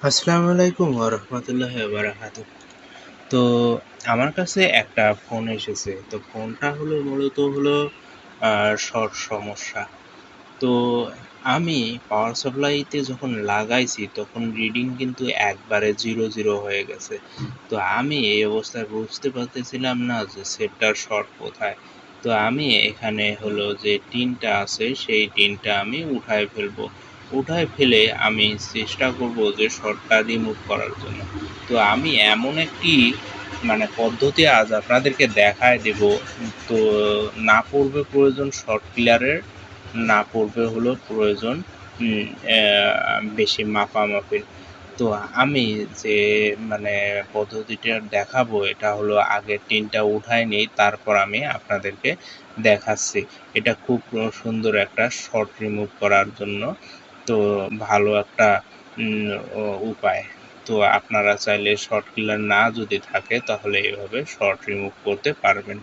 আসসালামু আলাইকুম ওয়া রাহমাতুল্লাহি ওয়া বারাকাতুহু। তো আমার কাছে একটা ফোন এসেছে। তো ফোনটা মূলত শর্ট সমস্যা। তো আমি পাওয়ার সাপ্লাইতে যখন লাগাইছি তখন রিডিং কিন্তু একবারে 0 হয়ে গেছে। তো আমি এই অবস্থায় বুঝতে পারতেছিলাম না যে সেটটার শর্ট কোথায়। তো আমি এখানে যে টিনটা আছে সেই টিনটা আমি উঠায় ফেলবো। উঠায় ফেলে আমি চেষ্টা করব যে শর্টটা রিমুভ করার জন্য। তো আমি এমন একটি পদ্ধতি আজ আপনাদেরকে দেখায় দেব। তো না পড়বে প্রয়োজন শর্ট ক্লিয়ারের, না পড়বে প্রয়োজন উম বেশি মাপামাপির। তো আমি যে পদ্ধতিটা দেখাবো এটা আগে টিনটা উঠায় নেই, তারপর আমি আপনাদেরকে দেখাচ্ছি। এটা খুব সুন্দর একটা শর্ট রিমুভ করার জন্য তো ভালো একটা উম উপায়। তো আপনারা চাইলে শর্ট কিলার না যদি থাকে তাহলে এভাবে শর্ট রিমুভ করতে পারবেন।